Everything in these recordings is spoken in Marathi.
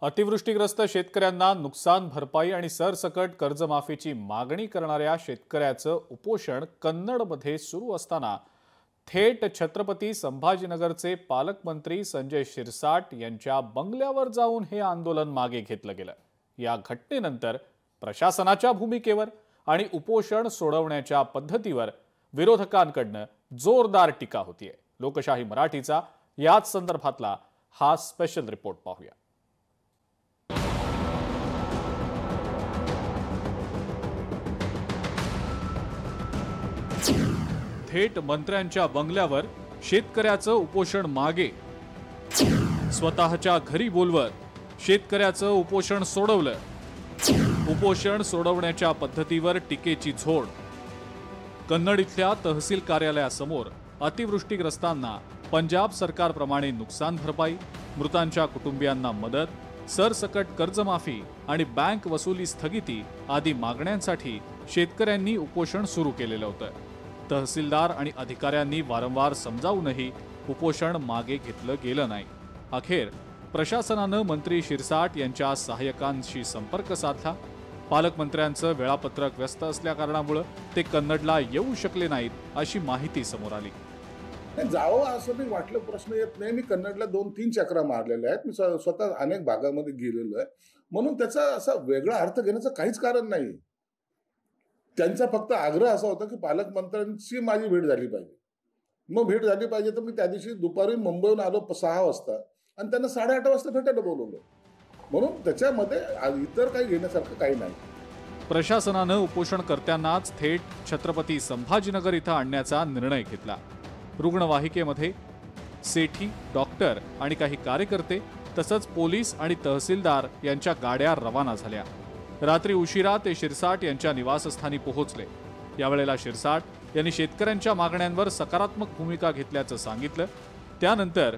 अतिवृष्टीग्रस्त शेतकऱ्यांना नुकसान भरपाई आणि सरसकट कर्जमाफीची मागणी करणाऱ्या शेतकऱ्याचं उपोषण कन्नडमध्ये सुरू असताना थेट छत्रपती संभाजीनगरचे पालकमंत्री संजय शिरसाट यांच्या बंगल्यावर जाऊन हे आंदोलन मागे घेतलं गेलं। या घटनेनंतर प्रशासनाच्या भूमिकेवर आणि उपोषण सोडवण्याच्या पद्धतीवर विरोधकांकडून जोरदार टीका होतीये। लोकशाही मराठीचा याच संदर्भातला हा स्पेशल रिपोर्ट पाहूया। थेट मंत्र्यांच्या बंगल्यावर शेतकऱ्याचं उपोषण मागे, स्वतःच्या घरी बोलवत शेतकऱ्याचं उपोषण सोडवलं। उपोषण सोडवण्याच्या पद्धतीवर टीकेची झोड। कन्नड इथल्या तहसील कार्यालयासमोर अतिवृष्टीग्रस्तांना पंजाब सरकारप्रमाणे नुकसान भरपाई, मृतांच्या कुटुंबियांना मदत, सरसकट कर्जमाफी आणि बँक वसुली स्थगिती आदी मागण्यांसाठी शेतकऱ्यांनी उपोषण सुरू केलेलं होतं। तहसीलदार आणि अधिकाऱ्यांनी वारंवार समजावूनही उपोषण मागे घेतलं गेलं नाही। अखेर प्रशासनानं मंत्री शिरसाट यांच्या सहाय्यकांशी संपर्क साधला। पालकमंत्र्यांचं वेळापत्रक व्यस्त असल्याकारणामुळे ते कन्नडला येऊ शकले नाहीत अशी माहिती समोर आली। जावं असं मी वाटलं, प्रश्न येत नाही। मी कन्नडला 2-3 चक्रा मारलेल्या आहेत। मी स्वतः अनेक भागामध्ये गेलेलो आहे, म्हणून त्याचा असा वेगळा अर्थ घेण्याचं काहीच कारण नाही। त्यांचा फक्त आग्रह असा होता की पालकमंत्र्यांची माझी भेट झाली पाहिजे। मग भेट झाली पाहिजे तर मी त्या दिवशी दुपारी मुंबईहून आलो 6 वाजता आणि त्यांना 8:30 वाजता भेटायला बोलवलं, म्हणून त्याच्यामध्ये इतर काही घेण्यासारखं काही नाही। प्रशासनानं उपोषणकर्त्यांनाच थेट छत्रपती संभाजीनगर इथं आणण्याचा निर्णय घेतला। रुग्णवाहिकेमध्ये सेठी, डॉक्टर आणि काही कार्यकर्ते तसंच पोलीस आणि तहसीलदार यांच्या गाड्या रवाना झाल्या। रात्री उशिरा ते शिरसाट यांच्या निवासस्थानी पोहोचले। यावेळेला शिरसाट यांनी शेतकऱ्यांच्या मागण्यांवर सकारात्मक भूमिका घेतल्याचं सांगितलं। त्यानंतर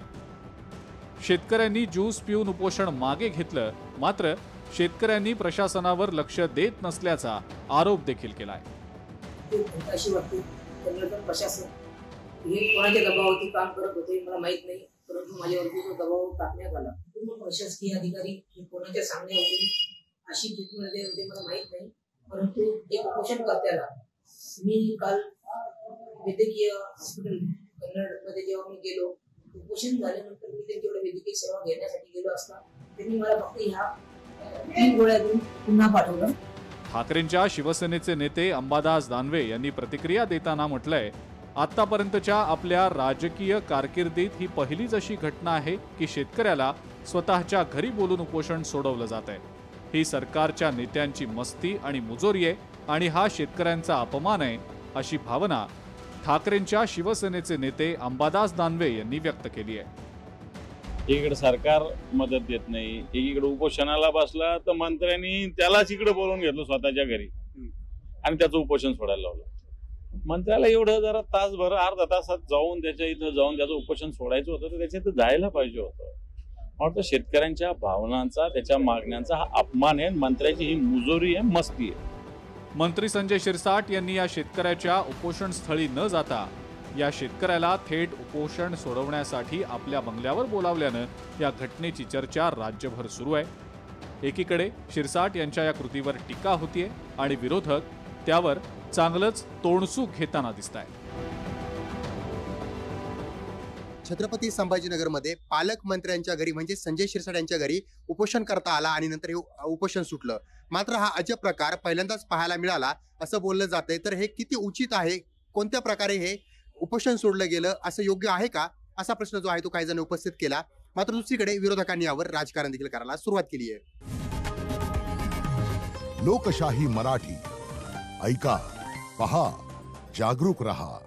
शेतकऱ्यांनी ज्यूस पिऊन उपोषण मागे घेतलं, मात्र शेतकऱ्यांनी प्रशासनावर लक्ष देत नसल्याचा आरोप देखील केलाय। कोणाच्या दबावावरती काम करत होते मला माहित नाही, परंतु माझ्यावरती तो दबाव टाकण्यात आला। प्रशासकीय अधिकारी कोणाच्या सामने अशी ट्रीटमेंट देते मला माहित नाही, परंतु एक उपोषणकर्त्याला मी काल वैद्यकीय हॉस्पिटल कन्नडमध्ये जेव्हा मी गेलो, उपोषण झाल्यानंतर मी त्यांच्याकडे वैद्यकीय सेवा घेण्यासाठी गेलो असता त्यांनी मला फक्त ह्या 3 गोळ्या देऊन पुन्हा पाठवलं। ठाकरेंच्या शिवसेनेचे नेते अंबादास दानवे यांनी प्रतिक्रिया देताना म्हटलंय, आतापर्यंतच्या आपल्या राजकीय कारकिर्दीत ही पहिलीच अशी घटना आहे की शेतकऱ्याला स्वतःच्या घरी बोलून उपोषण सोडवलं जात आहे। ही सरकारच्या नेत्यांची मस्ती आणि मुजोरी आहे आणि हा शेतकऱ्यांचा अपमान आहे अशी भावना ठाकरेंच्या शिवसेनेचे नेते अंबादास दानवे यांनी व्यक्त केली आहे। एकीकडे सरकार मदत देत नाही, एकीकडे उपोषणाला बसला तर मंत्र्यांनी त्यालाच इकडे बोलवून घेतलं स्वतःच्या घरी आणि त्याचं उपोषण सोडायला लावलं। मंत्र्याला एवढं जरा तासभर अर्धा तासात जाऊन त्याच्या इथं जाऊन त्याचं उपोषण सोडायचं होतं तर त्याच्या इथं जायला पाहिजे होतं। वाटतं शेतकऱ्यांच्या भावनांचा, त्याच्या मागण्यांचा हा अपमान आहे, मंत्र्याची ही मुजोरी आहे, मस्ती आहे। मंत्री संजय शिरसाट यांनी या शेतकऱ्याच्या उपोषण स्थळी न जाता या शेतकऱ्याला थेट उपोषण सोडवण्यासाठी आपल्या बंगल्यावर बोलावल्यानं या घटनेची चर्चा राज्यभर सुरू आहे। एकीकडे शिरसाट यांच्या या कृतीवर टीका होतीये आणि विरोधक त्यावर चांगलंच तोंडसूक घेताना दिसतायत। छत्रपती संभाजीनगरमध्ये पालकमंत्र्यांच्या घरी म्हणजे संजय शिरसाट यांच्या घरी उपोषण करता आला आणि नंतर हे उपोषण सुटलं। मात्र हा अजब प्रकार पहिल्यांदाच पाहायला मिळाला असं बोललं जातंय। तर हे किती उचित आहे, कोणत्या प्रकारे हे उपोषण सोडलं गेलं, असं योग्य आहे का, असा प्रश्न जो आहे तो काही जण उपस्थित केला। मात्र दुसरीकडे विरोधकांनी यावर राजकारण देखील करायला सुरुवात केली आहे। लोकशाही मराठी ऐका, पहा, जागरूक रहा।